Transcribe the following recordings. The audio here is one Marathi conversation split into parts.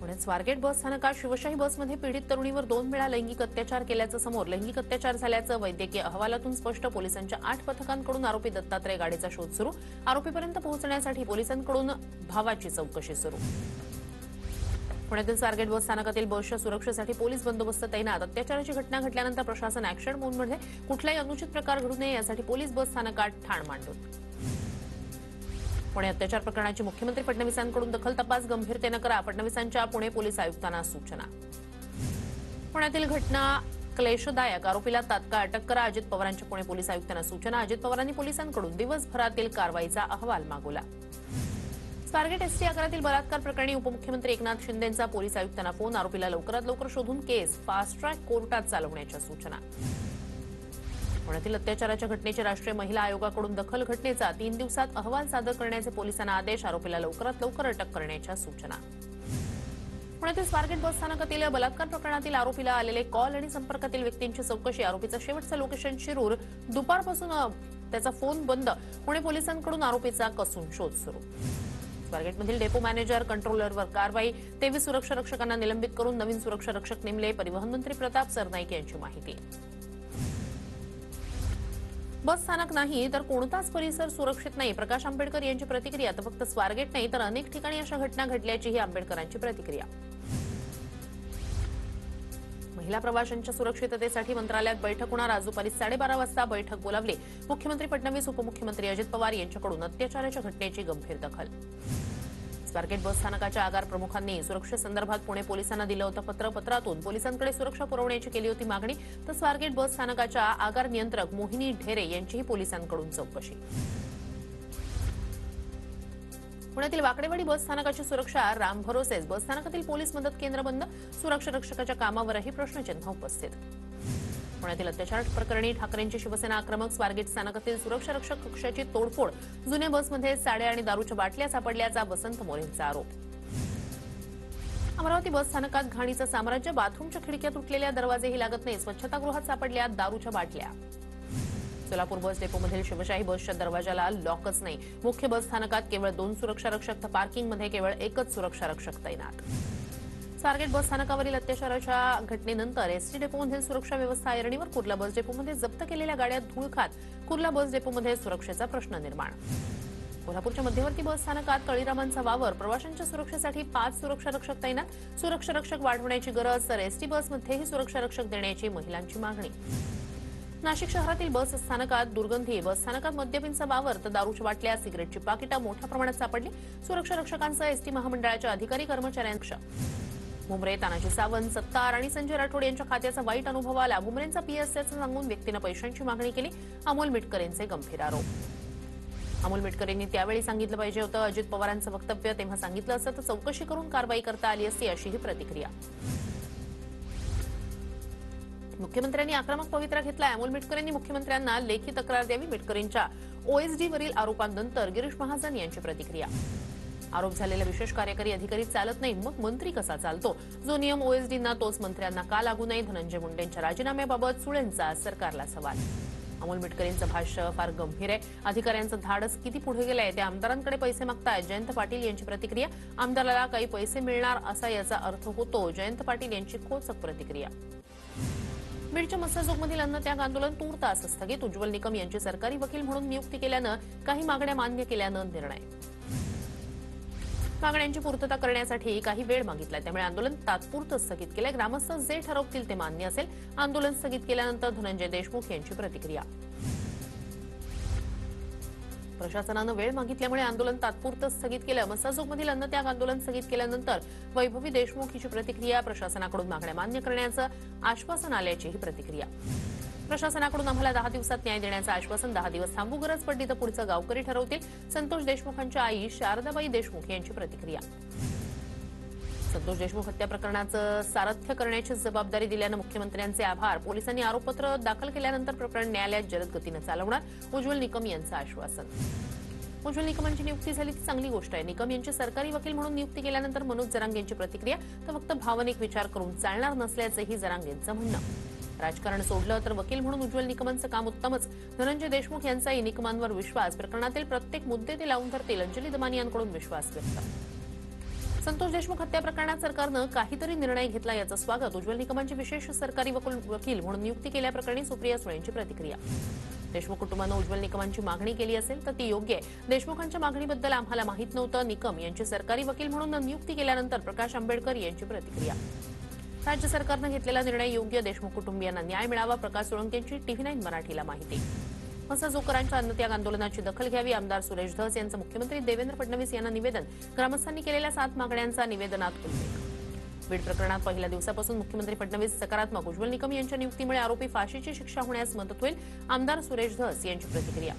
पुण्यात स्वारगेट बस स्थानकात शिवशाही बसमध्ये पीडित तरुणीवर 2 वेळा लैंगिक अत्याचार केल्याचं समोर. लैंगिक अत्याचार झाल्याचं वैद्यकीय अहवालातून स्पष्ट. पोलिसांच्या 8 पथकांकडून आरोपी दत्तात्रय गाडीचा शोध सुरू. आरोपीपर्यंत पोहोचण्यासाठी पोलिसांकडून भावाची चौकशी सुरू. पुण्यातील स्वारगेट बस स्थानकातील बसच्या सुरक्षेसाठी पोलीस बंदोबस्त तैनात. अत्याचाराची घटना घडल्यानंतर प्रशासन ऍक्शन मोडमध्ये. कुठलाही अनुचित प्रकार घडू नये यासाठी पोलीस बस स्थानकात ठाण मांडून. पुणे अत्याचार प्रकरणाची मुख्यमंत्री फडणवीसांकडून दखल. तपास गंभीरतेनं करा. फडणवीसांच्या पुणे पोलीस आयुक्तांना सूचना. पुण्यातील घटना क्लेशदायक. आरोपीला तात्काळ अटक करा. अजित पवारांच्या पुणे पोलीस आयुक्तांना सूचना. अजित पवारांनी पोलिसांकडून दिवसभरातील कारवाईचा अहवाल मागवला. स्वारगेट एसटी आगारातील बलात्कार प्रकरणी उपमुख्यमंत्री एकनाथ शिंदेंचा पोलीस आयुक्तांना फोन. आरोपीला लवकरात लवकर शोधून केस फास्ट ट्रॅक कोर्टात चालवण्याच्या सूचना. पुण्यातील अत्याचाराच्या घटनेची राष्ट्रीय महिला आयोगाकडून दखल. घटनेचा 3 दिवसात अहवाल सादर करण्याचे पोलिसांना आदेश. आरोपीला लवकरात लवकर अटक करण्याच्या सूचना. पुण्यातील स्वारगेट बस स्थानकातील बलात्कार प्रकरणातील आरोपीला आलेले कॉल आणि संपर्कातील व्यक्तींची चौकशी. आरोपीचं शेवटचं लोकेशन शिरूर. दुपारपासून त्याचा फोन बंद. पुणे पोलिसांकडून आरोपीचा कसून शोध सुरू. स्वारगेटमधील डेपो मॅनेजर कंट्रोलरवर कारवाई. 23 सुरक्षा रक्षकांना निलंबित करून नवीन सुरक्षा रक्षक नेमले. परिवहन मंत्री प्रताप सरनाईक यांची माहिती. बस स्थानक नाही तर कोणताच परिसर सुरक्षित नाही. प्रकाश आंबेडकर यांची प्रतिक्रिया. तर फक्त स्वारगेट नाही तर अनेक ठिकाणी अशा घटना घडल्याची ही आंबेडकरांची प्रतिक्रिया. महिला प्रवाशांच्या सुरक्षिततेसाठी मंत्रालयात बैठक होणार. आज दुपारी 12:30 वाजता बैठक बोलावली. मुख्यमंत्री फडणवीस, उपमुख्यमंत्री अजित पवार यांच्याकडून अत्याचाराच्या घटनेची गंभीर दखल. स्वारगेट बस स्थानकाच्या आगार प्रमुखांनी सुरक्षेसंदर्भात पुणे पोलिसांना दिलं होतं पत्र. पत्रातून पोलिसांकडे सुरक्षा पुरवण्याची केली होती मागणी. तर स्वारगेट बस स्थानकाच्या आगार नियंत्रक मोहिनी ढेरे यांचीही पोलिसांकडून चौकशी. पुण्यातील वाकडेवाडी बस स्थानकाची सुरक्षा राम भरोसेच. बस स्थानकातील पोलीस मदत केंद्र बंद. सुरक्षा रक्षकाच्या कामावरही प्रश्नचिन्ह उपस्थित. पुण्यातील अत्याचार प्रकरणी ठाकरेंची शिवसेना आक्रमक. स्वारगेट स्थानकातील सुरक्षा रक्षक कक्षाची तोडफोड. जुन्या बसमध्ये साड्या आणि दारूच्या बाटल्या सापडल्याचा वसंत मोरेंचा आरोप. अमरावती बस स्थानकात घाणीचं साम्राज्य. बाथरूमच्या खिडक्या तुटलेल्या, दरवाजेही लागत नाही. स्वच्छतागृहात सापडल्या दारूच्या बाटल्या. सोलापूर बस डेपोमधील शिवशाही बसच्या दरवाजाला लॉकच नाही. मुख्य बस स्थानकात केवळ 2 सुरक्षा रक्षक तर पार्किंगमध्ये केवळ 1च सुरक्षा रक्षक तैनात. स्वारगेट बस स्थानकावरील अत्याचाराच्या घटनेनंतर एसटी डेपोमधील सुरक्षा व्यवस्था ऐरणीवर. कुर्ला बस डेपोमध्ये जप्त केलेल्या गाड्या धूळ खात. कुर्ला बस डेपोमध्ये सुरक्षेचा प्रश्न निर्माण. कोल्हापूरच्या मध्यवर्ती बस स्थानकात तळीरामांचा वावर. प्रवाशांच्या सुरक्षेसाठी 5 सुरक्षा रक्षक तैनात. सुरक्षा रक्षक वाढवण्याची गरज. तर एसटी बसमध्येही सुरक्षा रक्षक देण्याची महिलांची मागणी. नाशिक शहरातील बस स्थानकात दुर्गंधी. बस स्थानकात मद्यपींचा वावर तर दारूच्या बाटल्या, सिगरेटची पाकिटं मोठ्या प्रमाणात सापडली. सुरक्षा रक्षकांसह एसटी महामंडळाच्या अधिकारी कर्मचाऱ्यांच्या. मुंबरे, तानाजी सावंत, सत्तार आणि संजय राठोड यांच्या खात्याचा वाईट अनुभव आला. मुंबरेंचा पीएसएचं सांगून व्यक्तीनं पैशांची मागणी केली. अमोल मिटकरेंचे गंभीर आरोप. अमोल मिटकरेंनी त्यावेळी सांगितलं पाहिजे होतं. अजित पवारांचं वक्तव्य तेव्हा सांगितलं असतं तर चौकशी करून कारवाई करता आली असती, अशीही प्रतिक्रिया. मुख्यमंत्र्यांनी आक्रमक पवित्रा घेतला. अमोल मिटकरेंनी मुख्यमंत्र्यांना लेखी तक्रार द्यावी. मिटकरेंच्या ओएसडीवरील आरोपांनंतर गिरीश महाजन यांची प्रतिक्रिया. आरोप झालेला विशेष कार्यकारी अधिकारी चालत नाही, मग मंत्री कसा चालतो? जो नियम ओएसडींना तोच मंत्र्यांना का लागू नाही? धनंजय मुंडेंच्या राजीनाम्याबाबत सुळेंचा सरकारला सवाल. अमोल मिटकरेंचं भाष्य फार गंभीर आहे. अधिकाऱ्यांचं धाडस किती पुढे गेलंय. ते आमदारांकडे पैसे मागतायत. जयंत पाटील यांची प्रतिक्रिया. आमदाराला काही पैसे मिळणार असा याचा अर्थ होतो. जयंत पाटील यांची खोचक प्रतिक्रिया. बीडच्या मस्साजोगमधील अन्नत्याग आंदोलन तूर्तास स्थगित. उज्ज्वल निकम यांची सरकारी वकील म्हणून नियुक्ती केल्यानं काही मागण्या मान्य केल्यानं निर्णय. मागण्यांची पूर्तता करण्यासाठी काही वेळ मागितलाय, त्यामुळे आंदोलन तात्पुरतं स्थगित केलंय. ग्रामस्थ जे ठरवतील ते मान्य असेल. आंदोलन स्थगित केल्यानंतर धनंजय देशमुख यांची प्रतिक्रिया. प्रशासनानं वेळ मागितल्यामुळे आंदोलन तात्पुरतं स्थगित केलं. मस्साजोगमधील अन्नत्याग आंदोलन स्थगित केल्यानंतर वैभवी देशमुख यांची प्रतिक्रिया. प्रशासनाकडून मागण्या मान्य करण्याचं आश्वासन आल्याचीही प्रतिक्रिया. प्रशासनाकडून आम्हाला 10 दिवसात न्याय देण्याचं आश्वासन. 10 दिवस थांबू. गरज पडली तर पुढचं गावकरी ठरवतील. संतोष देशमुखांच्या आई शारदाबाई देशमुख यांची प्रतिक्रिया. संतोष देशमुख हत्या प्रकरणाचं सारथ्य करण्याची जबाबदारी दिल्यानं मुख्यमंत्र्यांचे आभार. पोलिसांनी आरोपपत्र दाखल केल्यानंतर प्रकरण न्यायालयात जलद गतीनं चालवणार. उज्ज्वल निकम यांचं आश्वासन. उज्ज्वल निकमांची नियुक्ती झाली ती चांगली गोष्ट आहे. निकम यांची सरकारी वकील म्हणून नियुक्ती केल्यानंतर मनोज जरांगे यांची प्रतिक्रिया. तर फक्त भावनिक विचार करून चालणार नसल्याचंही जरांगेंचं म्हणणं. राजकारण सोडलं तर वकील म्हणून उज्ज्वल निकमांचं काम उत्तमच. धनंजय देशमुख यांचाही निकमांवर विश्वास. प्रकरणातील प्रत्येक मुद्दे ते लावून धरतील. अंजली दमानियांकडून विश्वास व्यक्त. संतोष देशमुख हत्या प्रकरणात सरकारनं काहीतरी निर्णय घेतला याचं स्वागत. उज्ज्वल निकमांची विशेष सरकारी वकील म्हणून नियुक्ती केल्याप्रकरणी सुप्रिया सुळेंची प्रतिक्रिया. देशमुख कुटुंबानं उज्ज्वल निकमांची मागणी केली असेल तर ती योग्य आहे. देशमुखांच्या मागणीबद्दल आम्हाला माहीत नव्हतं. निकम यांची सरकारी वकील म्हणून नियुक्ती केल्यानंतर प्रकाश आंबेडकर यांची प्रतिक्रिया. राज्य सरकारनं घेतलेला निर्णय योग्य. देशमुख कुटुंबियांना न्याय मिळावा. प्रकाश सोळंकेंची TV9 मराठीला माहिती. मसाजोकरांच्या अन्नत्याग आंदोलनाची दखल घ्यावी. आमदार सुरेश धस यांचं मुख्यमंत्री देवेंद्र फडणवीस यांना निवेदन. ग्रामस्थांनी केलेल्या 7 मागण्यांचा निवेदनात उल्लेख. बीड प्रकरणात पहिल्या दिवसापासून मुख्यमंत्री फडणवीस सकारात्मक. उज्ज्वल निकम यांच्या नियुक्तीमुळे आरोपी फाशीची शिक्षा होण्यास मदत होईल. आमदार सुरेश धस यांची प्रतिक्रिया.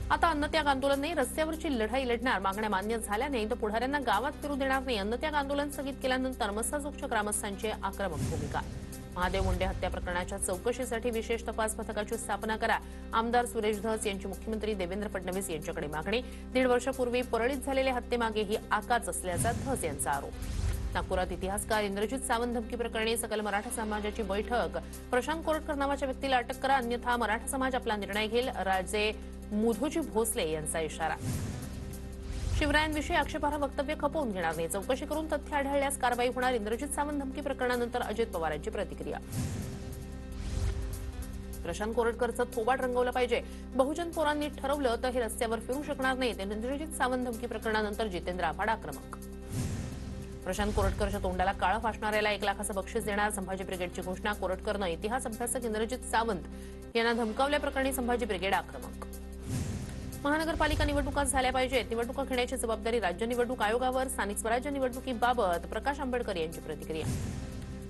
आता अन्नत्याग आंदोलन नाही, रस्त्यावरची लढाई लढणार. मागण्या मान्य झाल्या नाही तर पुढाऱ्यांना गावात फिरू देणार नाही. अन्नत्याग आंदोलन स्थगित केल्यानंतर मसाजोगच्या ग्रामस्थांची आक्रमक भूमिका. महादेव मुंडे हत्या प्रकरणाच्या चौकशीसाठी विशेष तपास पथकाची स्थापना करा. आमदार सुरेश धस यांची मुख्यमंत्री देवेंद्र फडणवीस यांच्याकडे मागणी. 1.5 वर्षापूर्वी परळीत झालेल्या हत्येमागे ही आकाच असल्याचा धस यांचा आरोप. नागपुरात इतिहासकार इंद्रजित सावंत धमकी प्रकरणी सकल मराठा समाजाची बैठक. प्रशांत कोरटकर नावाच्या व्यक्तीला अटक करा, अन्यथा मराठा समाज आपला निर्णय घेईल. राजे मुधोजी भोसले यांचा इशारा. शिवरायांविषयी आक्षेपार्ह वक्तव्य खपवून घेणार नाही. चौकशी करून तथ्य आढळल्यास कारवाई होणार. इंद्रजित सावंत धमकी प्रकरणानंतर अजित पवारांची प्रतिक्रिया. प्रशांत कोरटकरचं थोबाड रंगवलं पाहिजे. बहुजन पोरांनी ठरवलं तर हे रस्त्यावर फिरू शकणार नाही. इंद्रजित सावंत धमकी प्रकरणानंतर जितेंद्र आव्हाड आक्रमक. प्रशांत कोरटकरच्या तोंडाला काळं फासणाऱ्याला 1 लाखाचं बक्षीस देणार. संभाजी ब्रिगेडची घोषणा. कोरटकरनं इतिहास अभ्यासक इंद्रजित सावंत यांना धमकावल्याप्रकरणी संभाजी ब्रिगेड आक्रमक. महानगरपालिका निवडणुका झाल्या पाहिजेत. निवडणुका घेण्याची जबाबदारी राज्य निवडणूक आयोगावर. स्थानिक स्वराज्य निवडणुकीबाबत प्रकाश आंबेडकर यांची प्रतिक्रिया.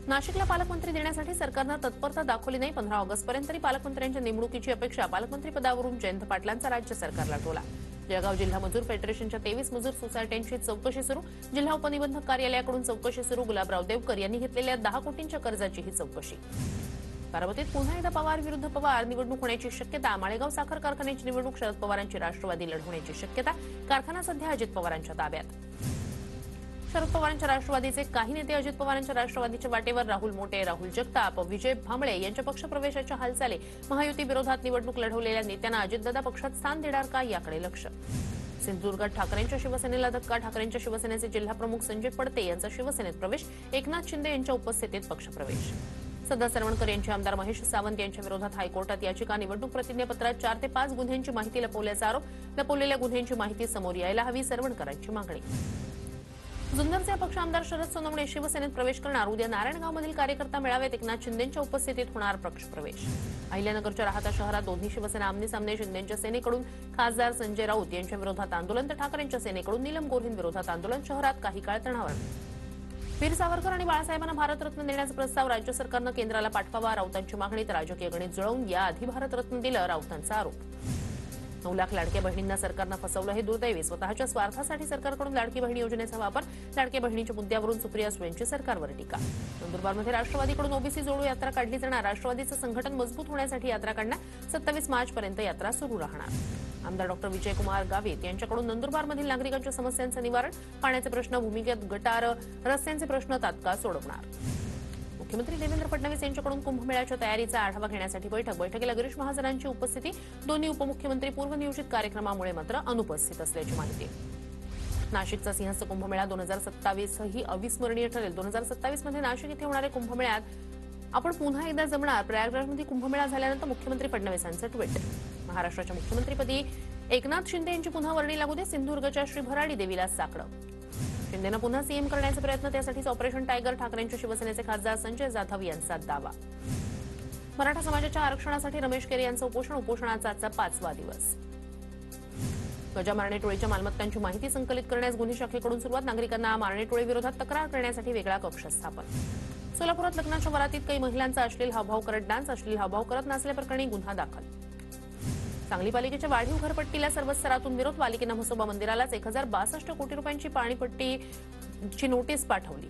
नाशिकला पालकमंत्री देण्यासाठी सरकारनं तत्परता दाखवली नाही. 15 ऑगस्टपर्यंत तरी पालकमंत्र्यांच्या नेमणुकीची अपेक्षा. पालकमंत्री पदावरून जयंत पाटलांचा राज्य सरकारला टोला. जळगाव जिल्हा मजूर फेडरेशनच्या 23 मजूर सोसायट्यांची चौकशी सुरू. जिल्हा उपनिबंधक कार्यालयाकडून चौकशी सुरू. गुलाबराव देवकर यांनी घेतलेल्या 10 कोटींच्या कर्जाचीही चौकशी. बारामतीत पुन्हा एकदा पवार विरुद्ध पवार निवडणूक होण्याची शक्यता. माळेगाव साखर कारखान्याची निवडणूक शरद पवारांची राष्ट्रवादी लढवण्याची शक्यता. कारखाना सध्या अजित पवारांच्या ताब्यात. शरद पवारांच्या राष्ट्रवादीचे काही नेते अजित पवारांच्या राष्ट्रवादीच्या वाटेवर. राहुल मोटे, राहुल जगताप, विजय भांबळे यांच्या पक्षप्रवेशाच्या हालचाली. महायुती विरोधात निवडणूक लढवलेल्या नेत्यांना अजितदादा पक्षात स्थान देणार का याकडे लक्ष. सिंधुदुर्गात ठाकरेंच्या शिवसेनेला धक्का. ठाकरेंच्या शिवसेनेचे जिल्हाप्रमुख संजय पडते यांचा शिवसेनेत प्रवेश. एकनाथ शिंदे यांच्या उपस्थितीत पक्षप्रवेश. सध्या सरवणकर यांची आमदार महेश सावंत यांच्या विरोधात हायकोर्टात याचिका. निवडणूक प्रतिज्ञापत्रात 4 ते 5 गुन्ह्यांची माहिती लपवल्याचा आरोप. लपवलेल्या गुन्ह्यांची माहिती समोर यायला हवी. सरवणकरांची मागणी. जुन्नरचे अपक्ष आमदार शरद सोनवणे शिवसेनेत प्रवेश करणार. उद्या नारायणगावमधील कार्यकर्ता मेळाव्यात एकनाथ शिंदेंच्या उपस्थितीत होणार पक्षप्रवेश. अहिल्यानगरच्या राहता शहरात दोन्ही शिवसेना आमने-सामने. शिंदेंच्या सेनेकडून खासदार संजय राऊत यांच्या विरोधात आंदोलन तर ठाकरेंच्या सेनेकडून नीलम गोऱ्हे विरोधात आंदोलन. शहरात काही काळ तणावर. वीर सावरकर आणि बाळासाहेबांना भारतरत्न देण्याचा प्रस्ताव राज्य सरकारनं केंद्राला पाठवावा. राऊतांची मागणी. तर राजकीय गणित जुळवून याआधी भारतरत्न दिलं. राऊतांचा आरोप. 9 लाख लाडक्या बहिणींना सरकारनं फसवलं हे दुर्दैवी. स्वतःच्या स्वार्थासाठी सरकारकडून लाडकी बहीण योजनेचा वापर. लाडक्या बहिणीच्या मुद्द्यावरून सुप्रिया सुळेंची सरकारवर टीका. नंदुरबारमध्ये राष्ट्रवादीकडून ओबीसी जोडू यात्रा काढली जाणार. राष्ट्रवादीचं संघटन मजबूत होण्यासाठी यात्रा काढणार. 27 मार्चपर्यंत यात्रा सुरू राहणार. आमदार डॉ. विजयकुमार गावित यांच्याकडून नंदुरबारमधील नागरिकांच्या समस्यांचं निवारण. पाण्याचे प्रश्न, भूमिगत गटार, रस्त्यांचे प्रश्न तात्काळ सोडवणार. मुख्यमंत्री देवेंद्र फडणवीस यांच्याकडून कुंभमेळ्याच्या तयारीचा आढावा घेण्यासाठी बैठक. बैठकीला गिरीश महाजनांची उपस्थिती. दोन्ही उपमुख्यमंत्री पूर्वनियोजित कार्यक्रमामुळे मात्र अनुपस्थित असल्याची माहिती. नाशिकचा सिंहस्थ कुंभमेळा 2027 ही अविस्मरणीय ठरेल. 2027 मध्ये नाशिक इथे होणाऱ्या कुंभमेळ्यात आपण पुन्हा एकदा जमणार. प्रयागराजमध्ये कुंभमेळा झाल्यानंतर मुख्यमंत्री फडणवीसांचं ट्विट. महाराष्ट्राच्या मुख्यमंत्रीपदी एकनाथ शिंदे यांची पुन्हा वर्णी लागू दे. सिंधुदुर्गच्या श्री भराडी देवीला साकडं. शिंदेनं पुन्हा सीएम करण्याचे प्रयत्न. त्यासाठीच ऑपरेशन टायगर. ठाकरेंच्या शिवसेनेचे खासदार संजय जाधव यांचा दावा. मराठा समाजाच्या आरक्षणासाठी रमेश केरे यांचं उपोषण. उपोषणाचा आजचा 5वा दिवस. गजा मारणे टोळीच्या मालमत्तांची माहिती संकलित करण्यास गुन्हे शाखेकडून सुरुवात. नागरिकांना मारणे टोळीविरोधात तक्रार करण्यासाठी वेगळा कक्ष स्थापन. सोलापुरात लग्नाच्या वरातीत काही महिलांचा अश्लील हावभाव करत डान्स. अश्लील हावभाव करत नसल्याप्रकरणी गुन्हा दाखल. सांगली पालिकेच्या वाढीव घरपट्टीला सर्व स्तरातून विरोध. पालिकेनं म्हसोबा मंदिरालाच 1062 कोटी रुपयांची पाणीपट्टीची नोटीस पाठवली.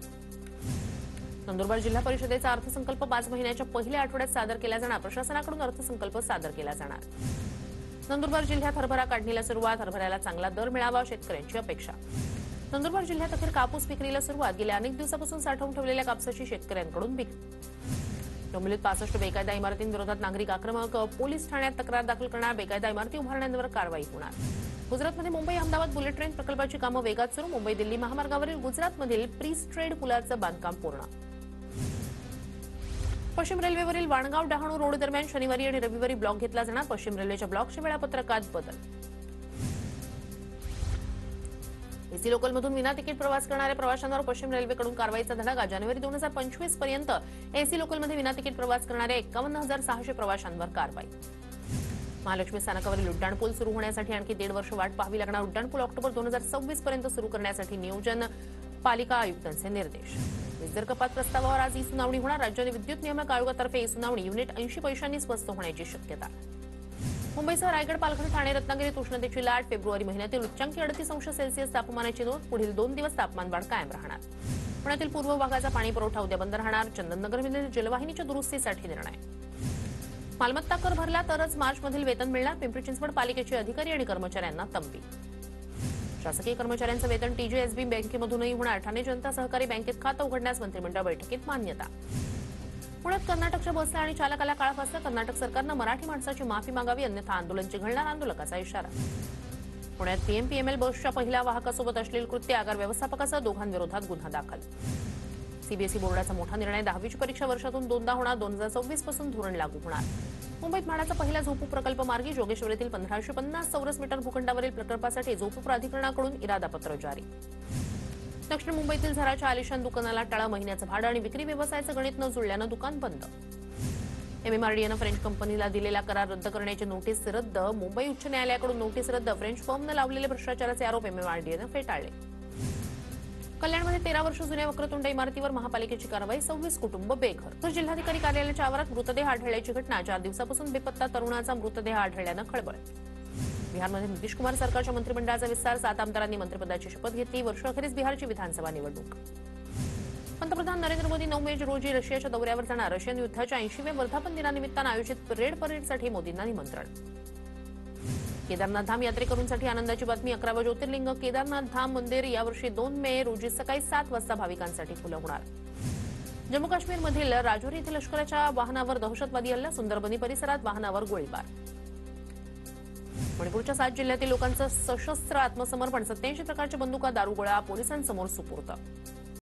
नंदुरबार जिल्हा परिषदेचा अर्थसंकल्प 5 महिन्याच्या पहिल्या आठवड्यात सादर केला जाणार. प्रशासनाकडून अर्थसंकल्प सादर केला जाणार. नंदुरबार जिल्ह्यात हरभरा काढणीला सुरुवात. हरभऱ्याला चांगला दर मिळावा शेतकऱ्यांची अपेक्षा. नंदुरबार जिल्ह्यात अखेर कापूस विक्रीला सुरुवात. गेल्या अनेक दिवसापासून साठवून ठेवलेल्या कापसाची शेतकऱ्यांकडून विक्री. डोंबिवलीत 65 बेकायदा इमारतींविरोधात नागरिक आक्रमक. पोलीस ठाण्यात तक्रार दाखल करणार. बेकायदा इमारती उभारण्यांवर कारवाई होणार. गुजरातमध्ये मुंबई अहमदाबाद बुलेट ट्रेन प्रकल्पाची कामं वेगात सुरू. मुंबई दिल्ली महामार्गावरील गुजरातमधील प्रीस्ट्रेड पुलाचं बांधकाम पूर्ण. पश्चिम रेल्वेवरील वाणगाव डहाणू रोड दरम्यान शनिवारी आणि रविवारी ब्लॉक घेतला जाणार. पश्चिम रेल्वेच्या ब्लॉकच्या वेळापत्रकात बदल. एसी लोकलमधून विना तिकीट प्रवास करणाऱ्या प्रवाशांवर पश्चिम रेल्वेकडून कारवाईचा धडाका. जानेवारी 2025 पर्यंत एसी लोकलमध्ये विना तिकीट प्रवास करणाऱ्या 51,600 प्रवाशांवर कारवाई. महालक्ष्मी स्थानकावरील उड्डाणपूल सुरू होण्यासाठी आणखी 1.5 वर्ष वाट पाहावी लागणार. उड्डाणपूल ऑक्टोबर 2026 पर्यंत सुरू करण्यासाठी नियोजन. पालिका आयुक्तांचे निर्देश. वीज दर कपात प्रस्तावावर आज ई-सुनावणी होणार. राज्य विद्युत नियामक आयोगातर्फे ई-सुनावणी. युनिट 80 पैशांनी स्वस्त होण्याची शक्यता. मुंबईसह रायगड, पालघर, ठाणे, रत्नागिरीत उष्णतेची लाट. फेब्रुवारी महिन्यातील उच्चांकी 38°C तापमानाची नोंद. पुढील 2 दिवस तापमान वाढ कायम राहणार. पुण्यातील पूर्व भागाचा पाणी पुरवठा उद्या बंद राहणार. चंदननगरमधील जलवाहिनीच्या दुरुस्तीसाठी निर्णय. मालमत्ता कर भरला तरच मार्चमधील वेतन मिळणार. पिंपरी चिंचवड पालिकेचे अधिकारी आणि कर्मचाऱ्यांना तंबी. शासकीय कर्मचाऱ्यांचं वेतन टीजेएसबी बँकेमधूनही होणार. ठाणे जनता सहकारी बँकेत खातं उघडण्यास मंत्रिमंडळ बैठकीत मान्यता. पुण्यात कर्नाटकच्या बसला आणि चालकाला काळा फासला. कर्नाटक सरकारनं मराठी माणसाची माफी मागावी अन्यथा आंदोलन चिघळणार. आंदोलकाचा इशारा. पुण्यात पीएमपीएमएल बसच्या पहिल्या वाहकासोबत अश्लील कृत्य. आगार व्यवस्थापकासह दोघांविरोधात गुन्हा दाखल. सीबीएसई बोर्डाचा मोठा निर्णय. 10वीची परीक्षा वर्षातून 2दा होणार. 2026 पासून धोरण लागू होणार. मुंबईत म्हाडाचा पहिला झोपू प्रकल्प मार्गी. जोगेश्वरीतील 1550 चौरस मीटर भूखंडावरील प्रकल्पासाठी झोपू प्राधिकरणाकडून इरादापत्र जारी. दक्षिण मुंबईतील झराच्या आलिशान दुकानाला टाळा. महिन्याचं भाडं आणि विक्री व्यवसायाचं गणित न जुळल्यानं दुकान बंद. एमएमआरडीएनं फ्रेंच कंपनीला दिलेला करार रद्द करण्याची नोटीस रद्द. मुंबई उच्च न्यायालयाकडून नोटीस रद्द. फ्रेंच फर्मनं लावलेले भ्रष्टाचाराचे आरोप एमएमआरडीएनं फेटाळले. कल्याणमध्ये 13 वर्ष जुन्या वक्रतुंड इमारतीवर महापालिकेची कारवाई. 26 कुटुंब बेघर. तर जिल्हाधिकारी कार्यालयाच्या आवारात मृतदेह आढळल्याची घटना. 4 दिवसापासून बेपत्ता तरुणाचा मृतदेह आढळल्यानं खळबळ. बिहारमध्ये नितीश कुमार सरकारच्या मंत्रिमंडळाचा विस्तार. 7 आमदारांनी मंत्रिपदाची शपथ घेतली. वर्षअखेरीस बिहारची विधानसभा निवडणूक. पंतप्रधान नरेंद्र मोदी 9 मे रोजी रशियाच्या दौऱ्यावर जाणार. रशियन युद्धाच्या 80व्या वर्धापन दिनानिमित्तानं आयोजित रेड परेडसाठी मोदींना निमंत्रण. केदारनाथ धाम यात्रेकरूंसाठी आनंदाची बातमी. 11वं ज्योतिर्लिंग केदारनाथ धाम मंदिर यावर्षी 2 मे रोजी सकाळी 7 वाजता भाविकांसाठी खुलं होणार. जम्मू काश्मीरमधील राजौरी येथे लष्कराच्या वाहनावर दहशतवादी हल्ला. सुंदरबनी परिसरात वाहनावर गोळीबार. मणिपूरच्या 7 जिल्ह्यातील लोकांचं सशस्त्र आत्मसमर्पण. 87 प्रकारच्या बंदुका, दारुगोळा पोलिसांसमोर सुपूर्द.